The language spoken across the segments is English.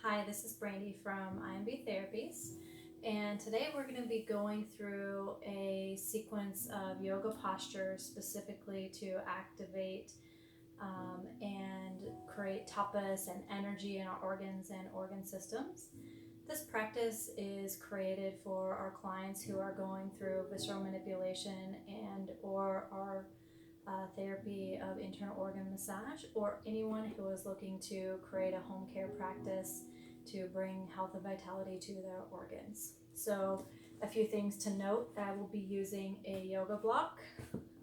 Hi, this is Brandy from IMB Therapies, and today we're going to be going through a sequence of yoga postures specifically to activate and create tapas and energy in our organs and organ systems. This practice is created for our clients who are going through visceral manipulation and or are therapy of internal organ massage, or anyone who is looking to create a home care practice to bring health and vitality to their organs. So a few things to note: I will be using a yoga block,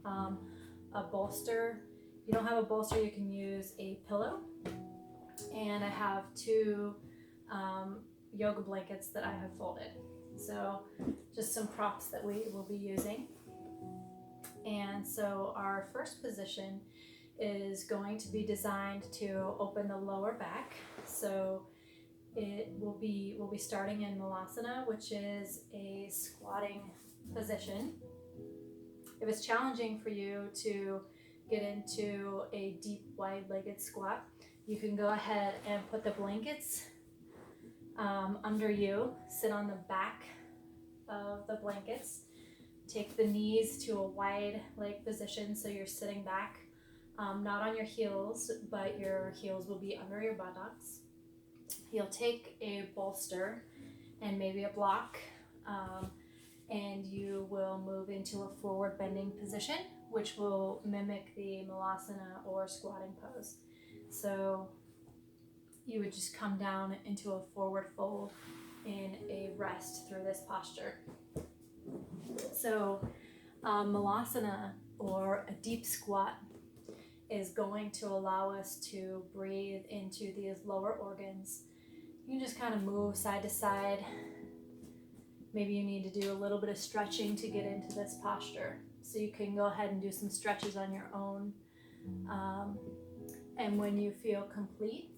a bolster. If you don't have a bolster, you can use a pillow, and I have two yoga blankets that I have folded. So just some props that we will be using. And so our first position is going to be designed to open the lower back. So we'll be starting in Malasana, which is a squatting position. If it's challenging for you to get into a deep, wide-legged squat, you can go ahead and put the blankets under you, sit on the back of the blankets. Take the knees to a wide leg position so you're sitting back, not on your heels, but your heels will be under your buttocks. You'll take a bolster and maybe a block, and you will move into a forward bending position, which will mimic the Malasana or squatting pose. So you would just come down into a forward fold in a rest through this posture. So Malasana, or a deep squat, is going to allow us to breathe into these lower organs. You can just kind of move side to side. Maybe you need to do a little bit of stretching to get into this posture. So you can go ahead and do some stretches on your own. And when you feel complete,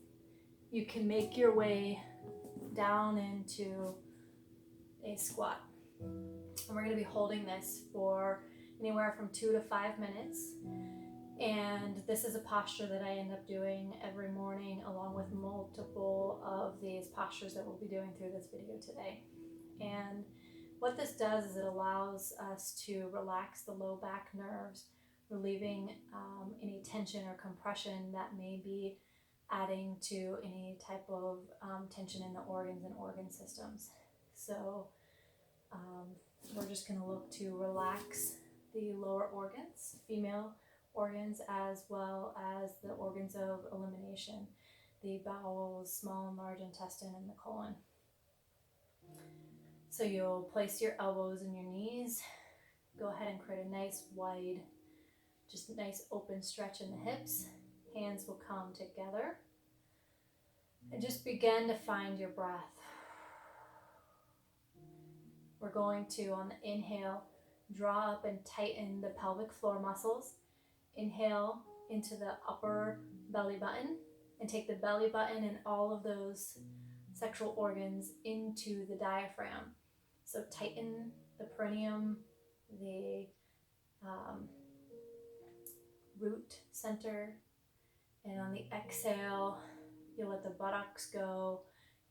you can make your way down into a squat. And we're going to be holding this for anywhere from 2 to 5 minutes. And this is a posture that I end up doing every morning, along with multiple of these postures that we'll be doing through this video today. And what this does is it allows us to relax the low back nerves, relieving any tension or compression that may be adding to any type of tension in the organs and organ systems. So we're just going to look to relax the lower organs, female organs, as well as the organs of elimination, the bowels, small and large intestine, and the colon. So you'll place your elbows in your knees. Go ahead and create a nice wide, just a nice open stretch in the hips. Hands will come together. And just begin to find your breath. We're going to, on the inhale, draw up and tighten the pelvic floor muscles. Inhale into the upper belly button, and take the belly button and all of those sexual organs into the diaphragm. So tighten the perineum, the root center, and on the exhale, you let the buttocks go.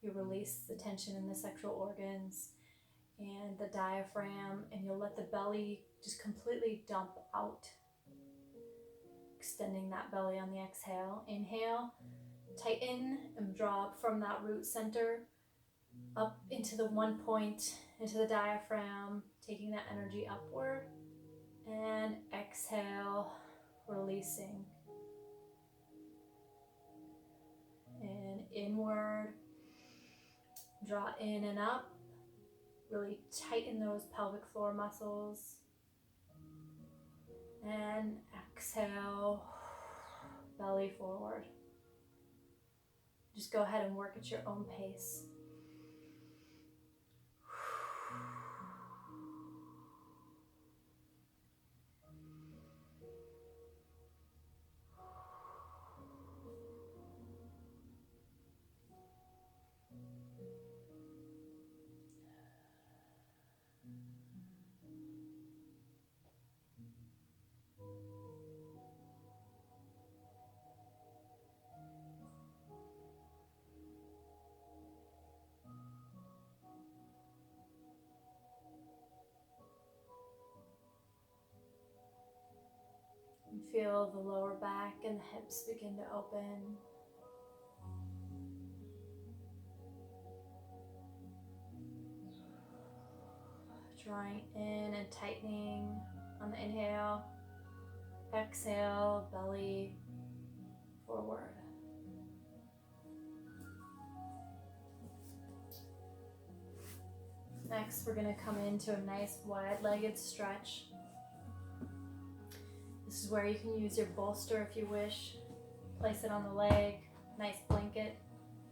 You release the tension in the sexual organs and the diaphragm, and you'll let the belly just completely dump out, extending that belly on the exhale. Inhale, tighten and draw up from that root center up into the one point, into the diaphragm, taking that energy upward, and exhale, releasing. And inward, draw in and up. Really tighten those pelvic floor muscles. And exhale, belly forward. Just go ahead and work at your own pace. Feel the lower back and the hips begin to open. Drawing in and tightening on the inhale. Exhale, belly forward. Next, we're going to come into a nice wide-legged stretch. This is where you can use your bolster if you wish. Place it on the leg, nice blanket.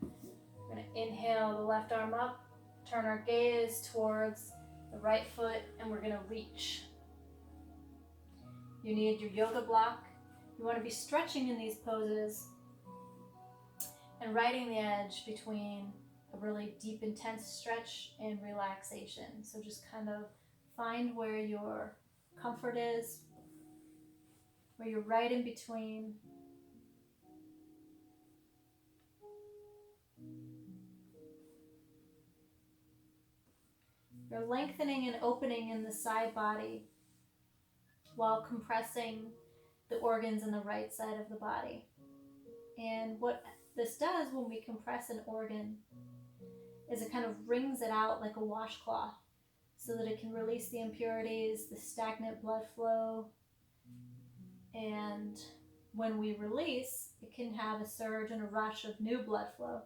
We're going to inhale the left arm up, turn our gaze towards the right foot, and we're going to reach. You need your yoga block. You want to be stretching in these poses and riding the edge between a really deep, intense stretch and relaxation. So just kind of find where your comfort is, where you're right in between. You're lengthening and opening in the side body while compressing the organs in the right side of the body. And what this does when we compress an organ is it kind of wrings it out like a washcloth so that it can release the impurities, the stagnant blood flow. And when we release, it can have a surge and a rush of new blood flow.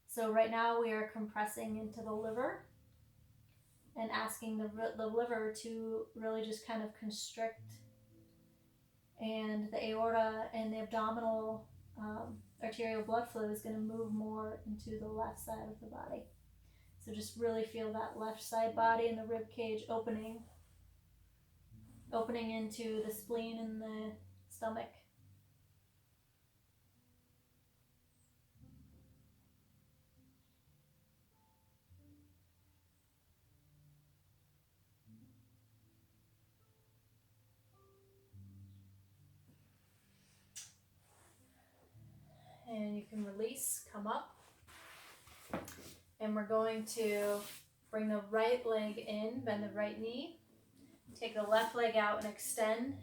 So right now we are compressing into the liver and asking the liver to really just kind of constrict, and the aorta and the abdominal arterial blood flow is going to move more into the left side of the body. So just really feel that left side body and the rib cage opening into the spleen and the stomach. And you can release, come up. And we're going to bring the right leg in, bend the right knee. Take the left leg out and extend.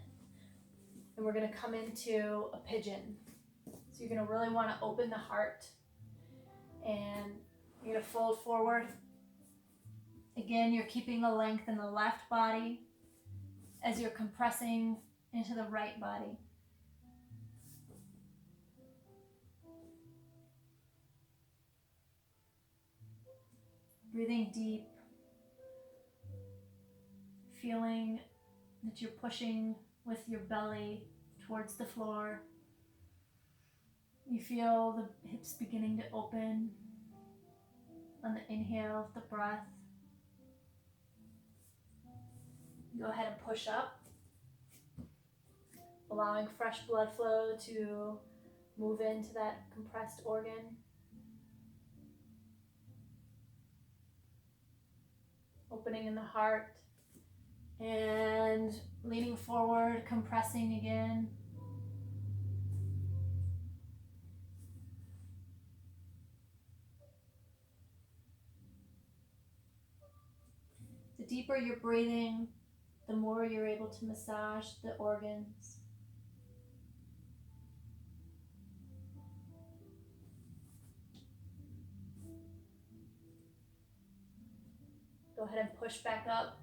And we're going to come into a pigeon. So you're going to really want to open the heart. And you're going to fold forward. Again, you're keeping the length in the left body as you're compressing into the right body. Breathing deep, feeling that you're pushing with your belly towards the floor. You feel the hips beginning to open on the inhale of the breath. Go ahead and push up, allowing fresh blood flow to move into that compressed organ. Opening in the heart and leaning forward, compressing again. The deeper you're breathing, the more you're able to massage the organs. Go ahead and push back up,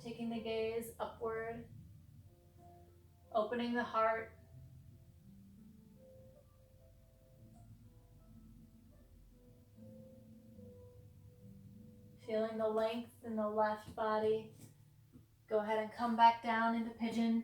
taking the gaze upward, opening the heart. Feeling the length in the left body. Go ahead and come back down into pigeon.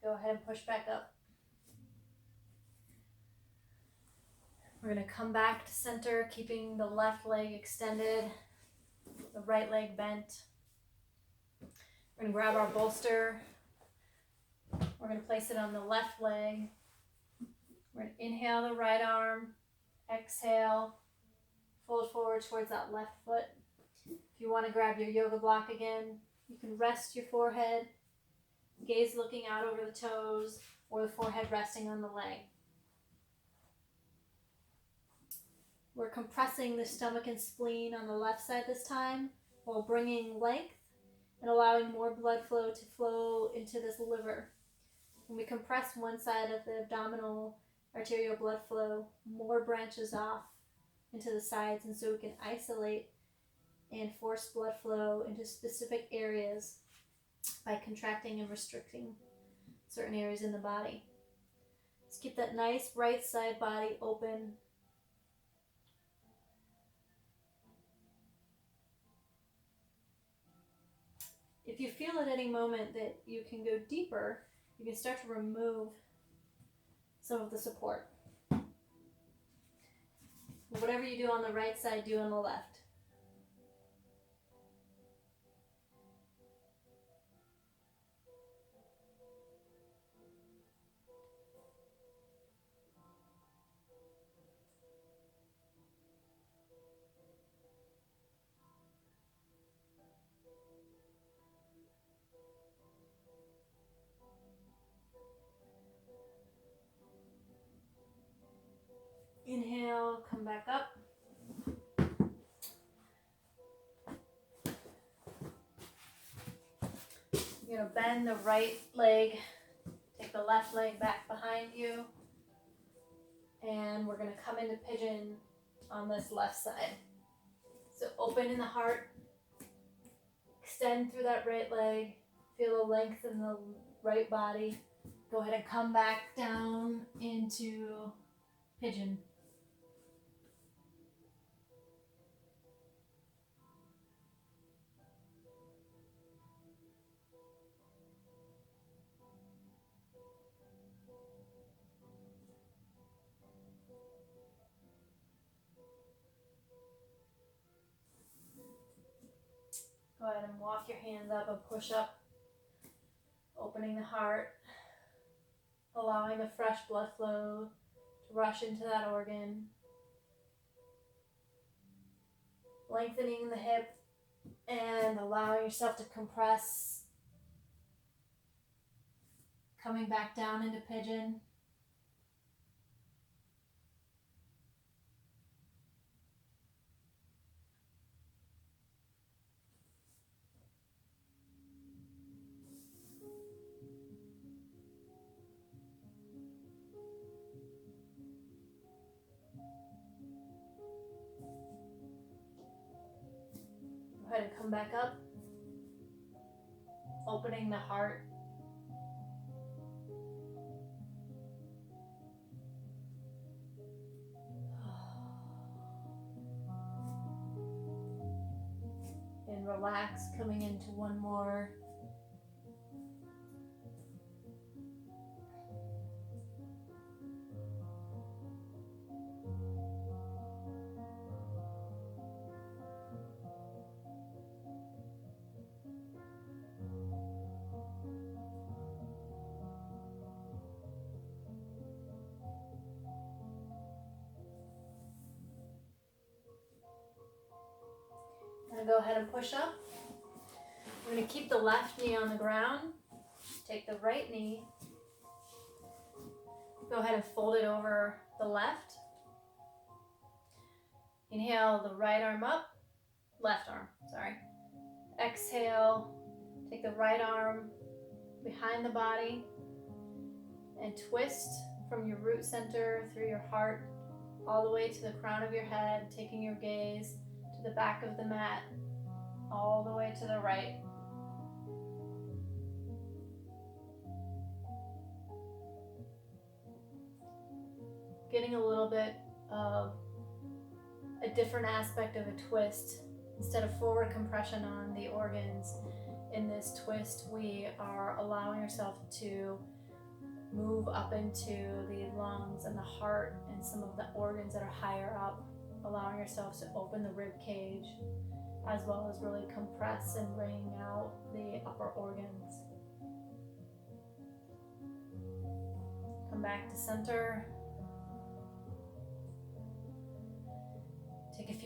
Go ahead and push back up. We're going to come back to center, keeping the left leg extended, the right leg bent. We're going to grab our bolster. We're going to place it on the left leg. We're going to inhale the right arm, Exhale, fold forward towards that left foot. If you want to grab your yoga block again, you can rest your forehead, gaze looking out over the toes, or the forehead resting on the leg. We're compressing the stomach and spleen on the left side this time, while bringing length and allowing more blood flow to flow into this liver. When we compress one side of the abdominal arterial blood flow, more branches off into the sides, and so we can isolate and force blood flow into specific areas by contracting and restricting certain areas in the body. Let's keep that nice right side body open. If you feel at any moment that you can go deeper, you can start to remove some of the support. Whatever you do on the right side, do on the left. Inhale, come back up. You're going to bend the right leg, take the left leg back behind you, and we're going to come into pigeon on this left side. So open in the heart, extend through that right leg, feel the length in the right body. Go ahead and come back down into pigeon. Go ahead and walk your hands up and push up, opening the heart, allowing the fresh blood flow to rush into that organ, lengthening the hip and allowing yourself to compress, coming back down into pigeon. Go ahead and come back up, opening the heart. And relax, coming into one more. And go ahead and push up. We're going to keep the left knee on the ground. Take the right knee. Go ahead and fold it over the left. Inhale the right arm up, left arm, sorry. Exhale, take the right arm behind the body and twist from your root center through your heart all the way to the crown of your head, taking your gaze to the back of the mat, all the way to the right. Getting a little bit of a different aspect of a twist. Instead of forward compression on the organs, in this twist we are allowing ourselves to move up into the lungs and the heart and some of the organs that are higher up, allowing ourselves to open the rib cage as well as really compress and wring out the upper organs. Come back to center.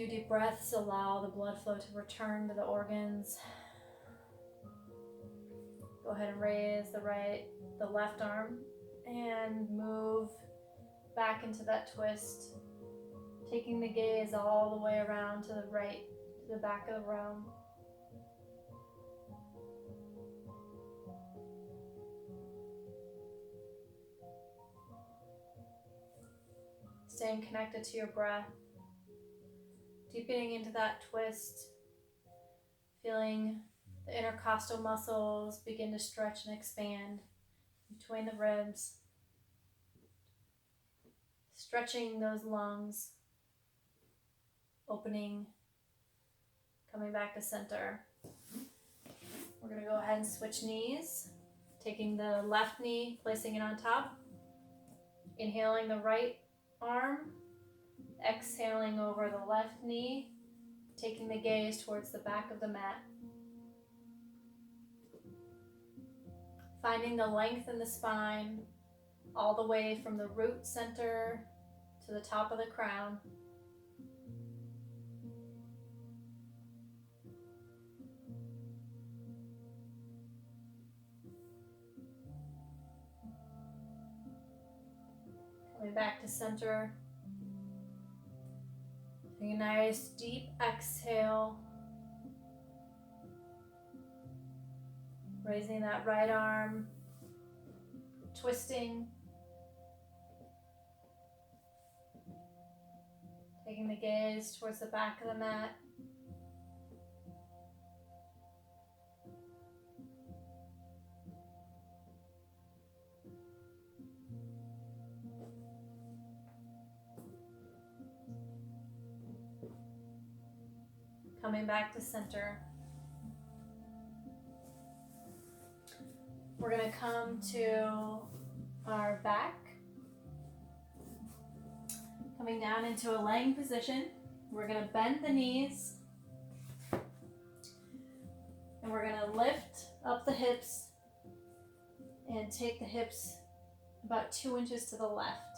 few deep breaths, allow the blood flow to return to the organs. Go ahead and raise the left arm and move back into that twist, taking the gaze all the way around to the right, to the back of the room. Staying connected to your breath, deepening into that twist, feeling the intercostal muscles begin to stretch and expand between the ribs, stretching those lungs, opening, coming back to center. We're going to go ahead and switch knees, taking the left knee, placing it on top, inhaling the right arm, exhaling over the left knee, taking the gaze towards the back of the mat. Finding the length in the spine all the way from the root center to the top of the crown. Coming back to center. Taking a nice deep exhale. Raising that right arm, twisting. Taking the gaze towards the back of the mat. Coming back to center. We're going to come to our back. Coming down into a laying position. We're going to bend the knees. And we're going to lift up the hips and take the hips about 2 inches to the left.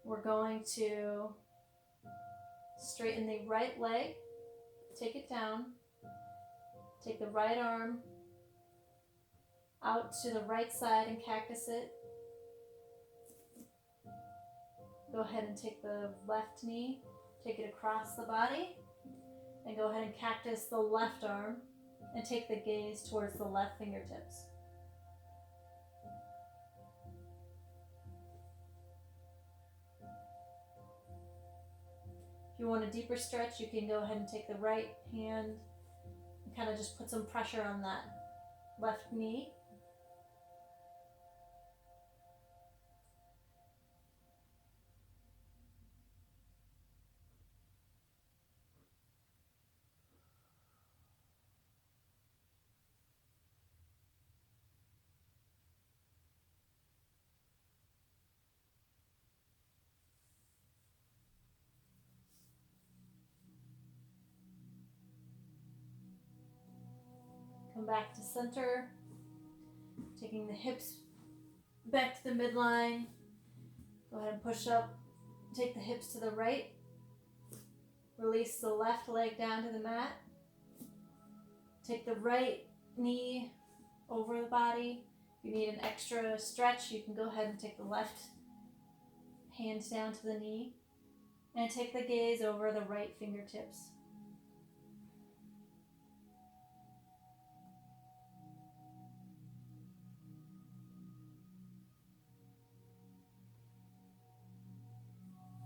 We're going to straighten the right leg, take it down, take the right arm out to the right side and cactus it. Go ahead and take the left knee, take it across the body, and go ahead and cactus the left arm and take the gaze towards the left fingertips. If you want a deeper stretch, you can go ahead and take the right hand and kind of just put some pressure on that left knee. Come back to center, taking the hips back to the midline. Go ahead and push up, take the hips to the right. Release the left leg down to the mat. Take the right knee over the body. If you need an extra stretch, you can go ahead and take the left hand down to the knee. And take the gaze over the right fingertips.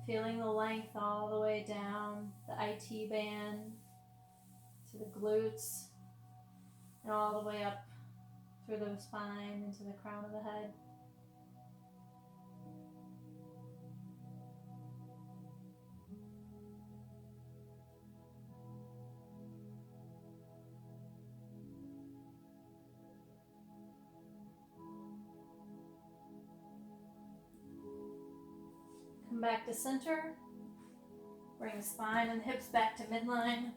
Feeling the length all the way down the IT band to the glutes and all the way up through the spine into the crown of the head. Come back to center. Bring the spine and the hips back to midline.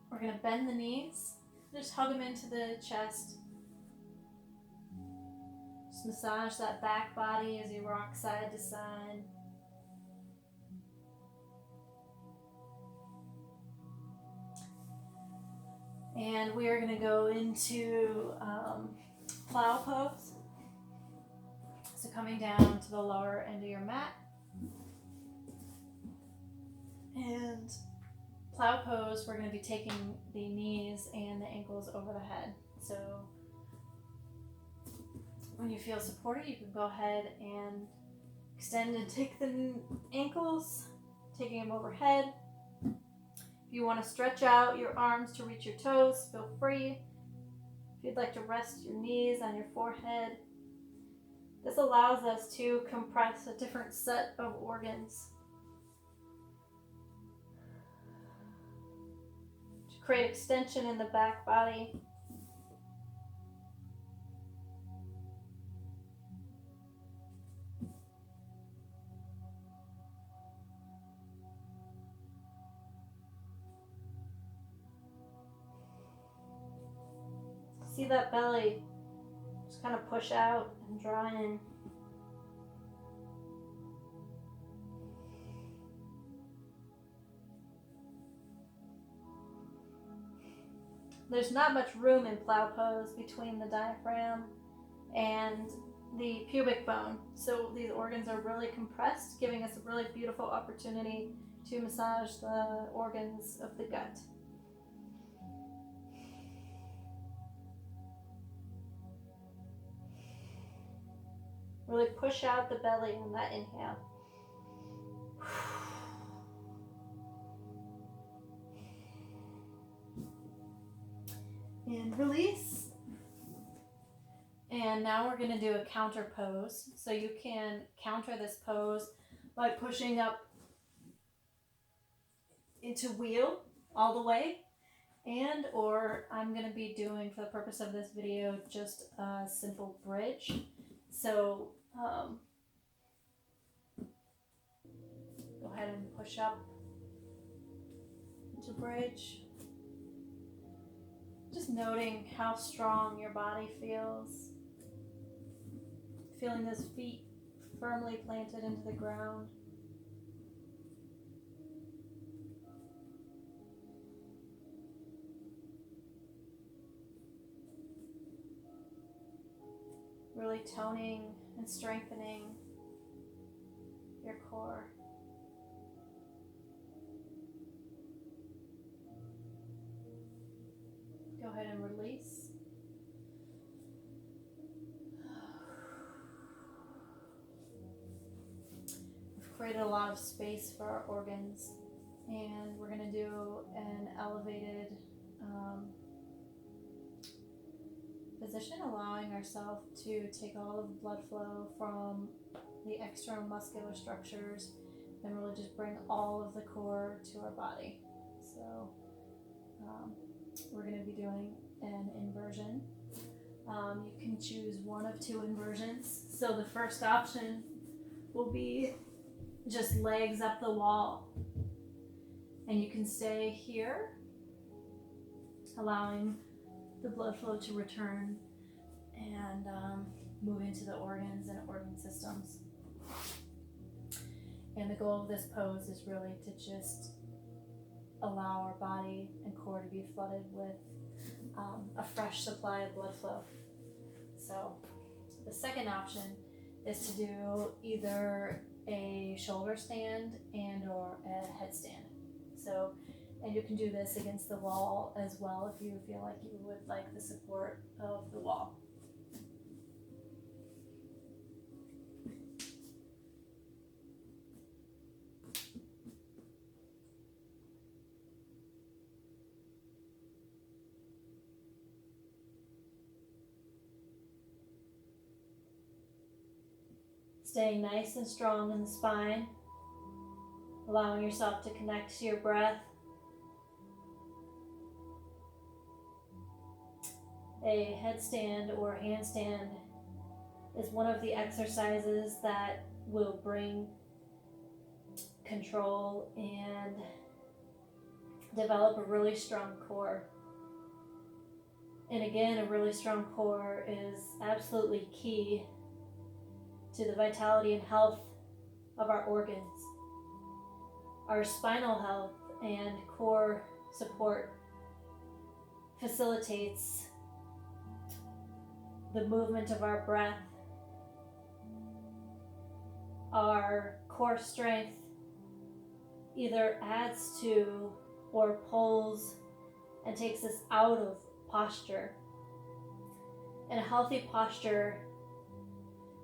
We're going to bend the knees. Just hug them into the chest. Just massage that back body as you rock side to side. And we are going to go into plow pose. So coming down to the lower end of your mat. And plow pose, we're going to be taking the knees and the ankles over the head. So when you feel supported, you can go ahead and extend and take the ankles, taking them overhead. If you want to stretch out your arms to reach your toes, feel free. If you'd like to rest your knees on your forehead, this allows us to compress a different set of organs to create extension in the back body. See that belly just kind of push out and draw in. There's not much room in plow pose between the diaphragm and the pubic bone, so these organs are really compressed, giving us a really beautiful opportunity to massage the organs of the gut. Really push out the belly on that inhale. And release. And now we're going to do a counter pose. So you can counter this pose by pushing up into wheel all the way, and or I'm going to be doing, for the purpose of this video, just a simple bridge. So go ahead and push up into bridge. Just noting how strong your body feels. Feeling those feet firmly planted into the ground. Really toning and strengthening your core. Go ahead and release. We've created a lot of space for our organs, and we're going to do an elevated position, allowing ourselves to take all of the blood flow from the external muscular structures and really just bring all of the core to our body. So we're going to be doing an inversion. You can choose one of two inversions. So the first option will be just legs up the wall, and you can stay here, allowing the blood flow to return and move into the organs and organ systems. And the goal of this pose is really to just allow our body and core to be flooded with a fresh supply of blood flow. So the second option is to do either a shoulder stand and or a headstand. So, and you can do this against the wall as well if you feel like you would like the support of the wall. Staying nice and strong in the spine, allowing yourself to connect to your breath. A headstand or handstand is one of the exercises that will bring control and develop a really strong core. And again, a really strong core is absolutely key to the vitality and health of our organs. Our spinal health and core support facilitates the movement of our breath, our core strength either adds to or pulls and takes us out of posture. And a healthy posture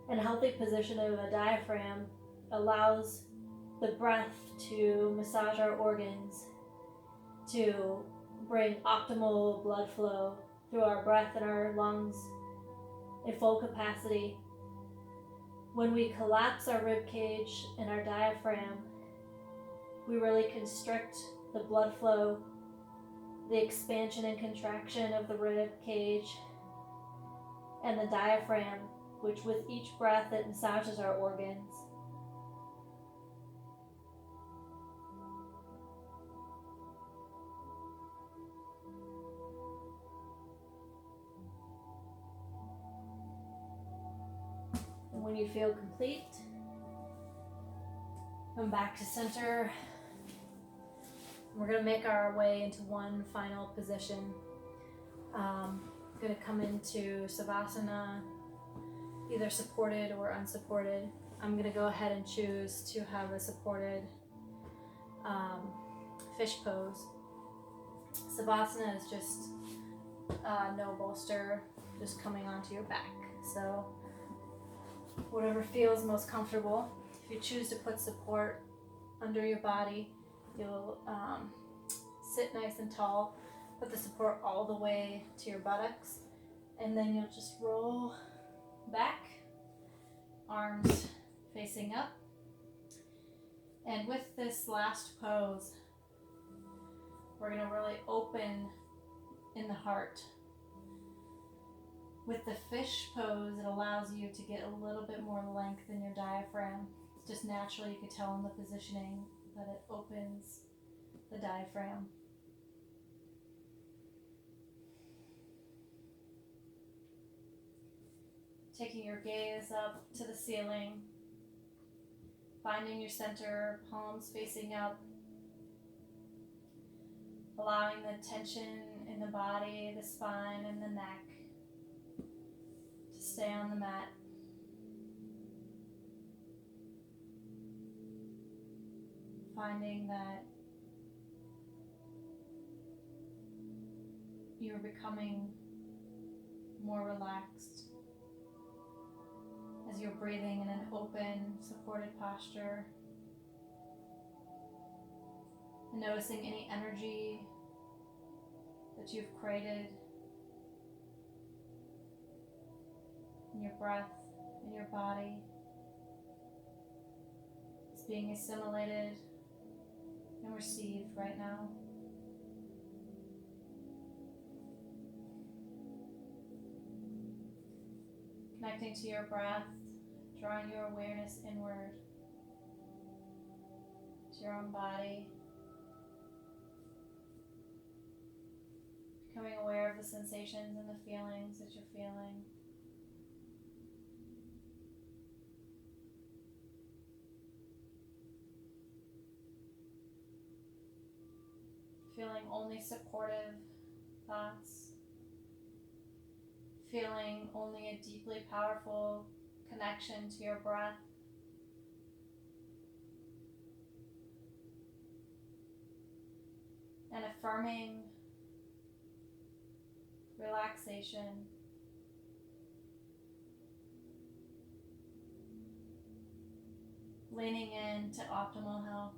and a healthy position of a diaphragm allows the breath to massage our organs, to bring optimal blood flow through our breath and our lungs in full capacity. When we collapse our rib cage and our diaphragm, we really constrict the blood flow, the expansion and contraction of the rib cage and the diaphragm, which with each breath it massages our organs. And when you feel complete, come back to center. We're going to make our way into one final position. Going to come into Savasana, either supported or unsupported. I'm going to go ahead and choose to have a supported fish pose. Savasana is just no bolster, just coming onto your back. So whatever feels most comfortable. If you choose to put support under your body, you'll sit nice and tall, put the support all the way to your buttocks, and then you'll just roll back, arms facing up. And with this last pose, we're going to really open in the heart. With the fish pose, it allows you to get a little bit more length in your diaphragm. It's just natural, you could tell in the positioning that it opens the diaphragm. Taking your gaze up to the ceiling, finding your center, palms facing up, allowing the tension in the body, the spine, and the neck to stay on the mat. Finding that you're becoming more relaxed as you're breathing in an open, supported posture. And noticing any energy that you've created in your breath, in your body, is being assimilated and received right now. Connecting to your breath, drawing your awareness inward to your own body. Becoming aware of the sensations and the feelings that you're feeling. Feeling only supportive thoughts. Feeling only a deeply powerful connection to your breath. And affirming relaxation. Leaning into optimal health.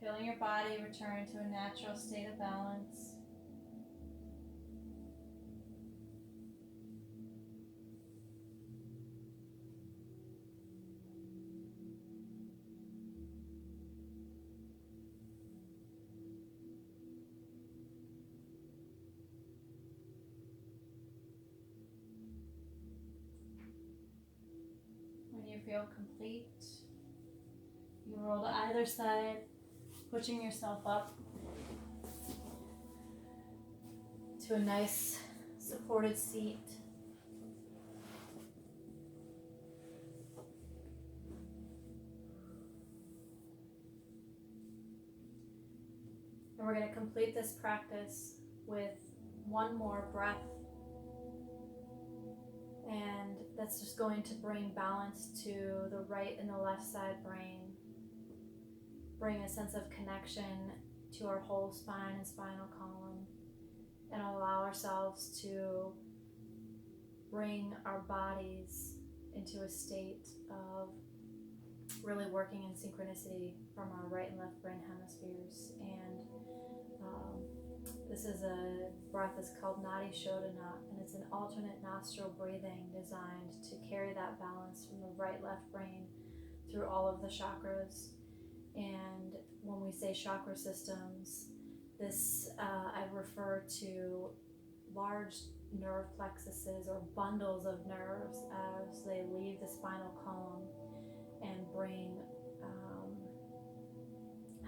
Feeling your body return to a natural state of balance. When you feel complete, you roll to either side, pushing yourself up to a nice supported seat. And we're going to complete this practice with one more breath. And that's just going to bring balance to the right and the left side brain. Bring a sense of connection to our whole spine and spinal column. And allow ourselves to bring our bodies into a state of really working in synchronicity from our right and left brain hemispheres. And this is a breath that's called Nadi Shodhana, and it's an alternate nostril breathing designed to carry that balance from the right-left brain through all of the chakras. And when we say chakra systems, this I refer to large nerve plexuses or bundles of nerves as they leave the spinal column and bring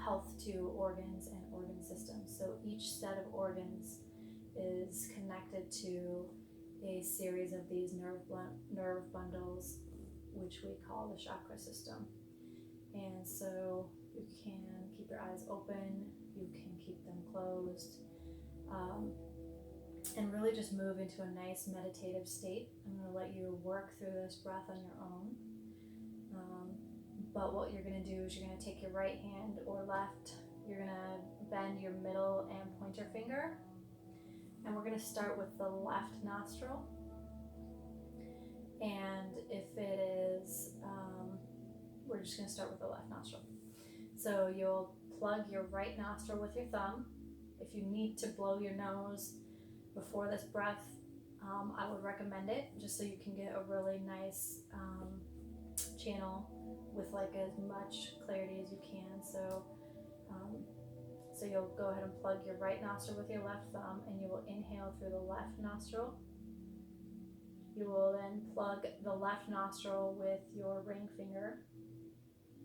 health to organs and organ systems. So each set of organs is connected to a series of these nerve bundles, which we call the chakra system. And so you can keep your eyes open, you can keep them closed, and really just move into a nice meditative state. I'm going to let you work through this breath on your own. But what you're going to do is you're going to take your right hand or left, you're going to bend your middle and pointer finger, and we're going to start with the left nostril. And if it is, we're just going to start with the left nostril. So you'll plug your right nostril with your thumb. If you need to blow your nose before this breath, I would recommend it, just so you can get a really nice channel with like as much clarity as you can. So you'll go ahead and plug your right nostril with your left thumb, and you will inhale through the left nostril. You will then plug the left nostril with your ring finger,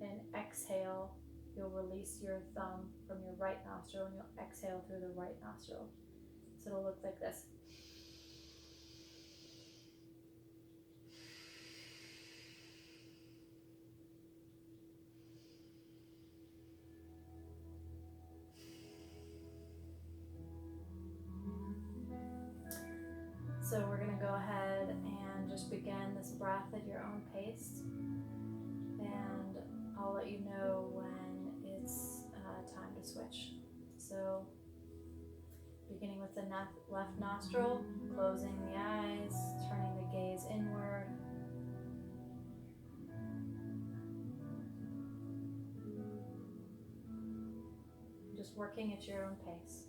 and exhale. You'll release your thumb from your right nostril, and you'll exhale through the right nostril. So it'll look like this. So we're going to go ahead and just begin this breath at your own pace. And I'll let you know when it's time to switch. So beginning with the left nostril, closing the eyes, turning the gaze inward. Just working at your own pace.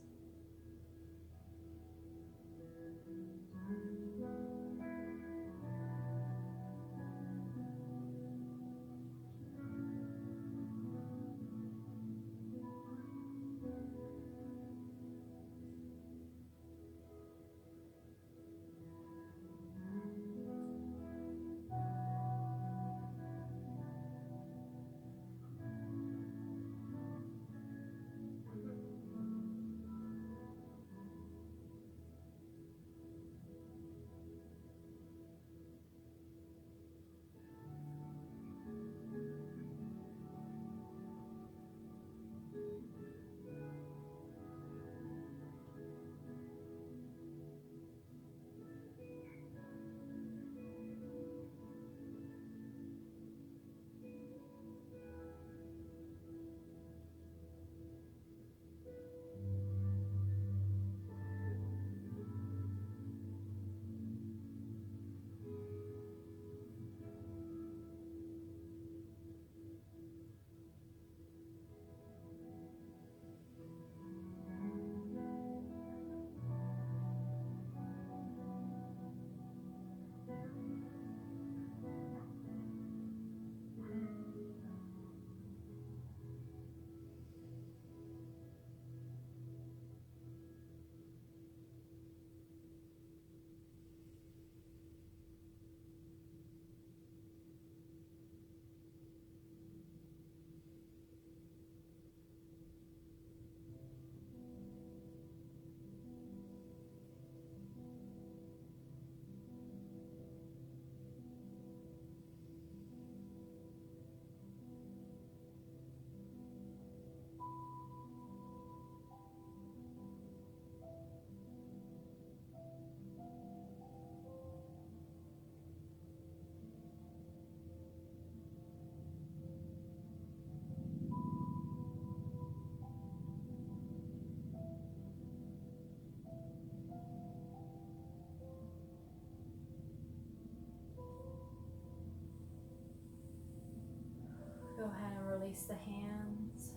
release the hands,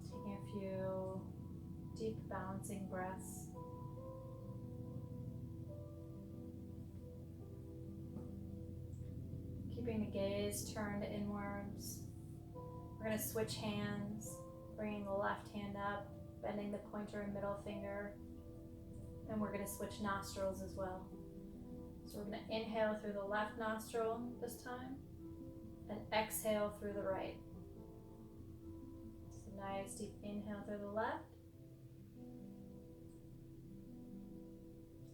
taking a few deep balancing breaths. Keeping the gaze turned inwards. We're going to switch hands, bringing the left hand up, bending the pointer and middle finger, and we're going to switch nostrils as well. So we're going to inhale through the left nostril this time, and exhale through the right. So nice deep inhale through the left,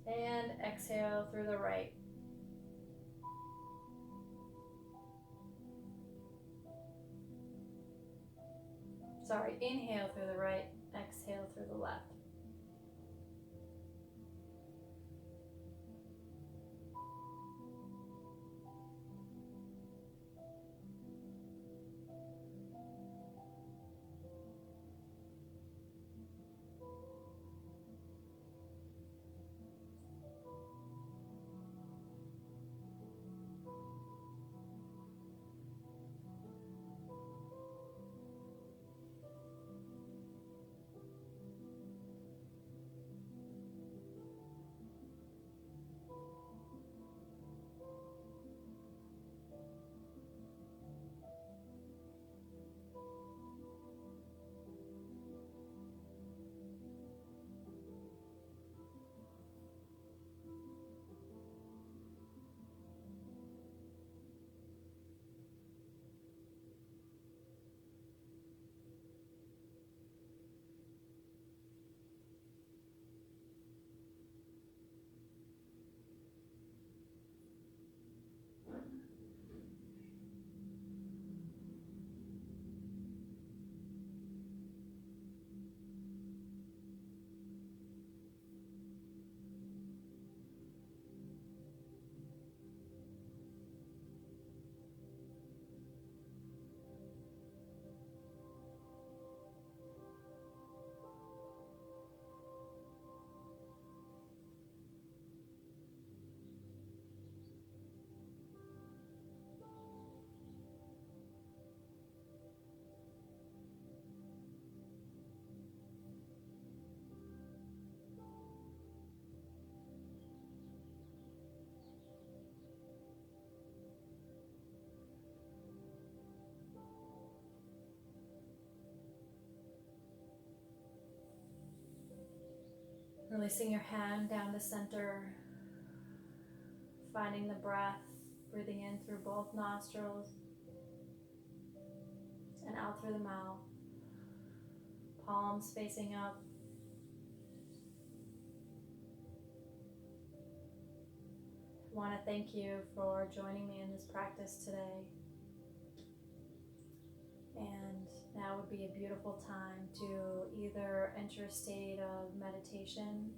and exhale through the right. Sorry, inhale through the right, exhale through the left. Releasing your hand down the center, finding the breath, breathing in through both nostrils and out through the mouth. Palms facing up. I want to thank you for joining me in this practice today. And now would be a beautiful time to either enter a state of meditation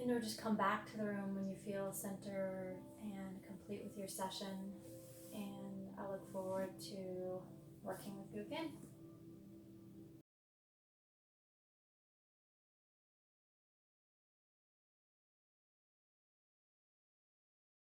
or just come back to the room when you feel centered and complete with your session. And I look forward to working with you again.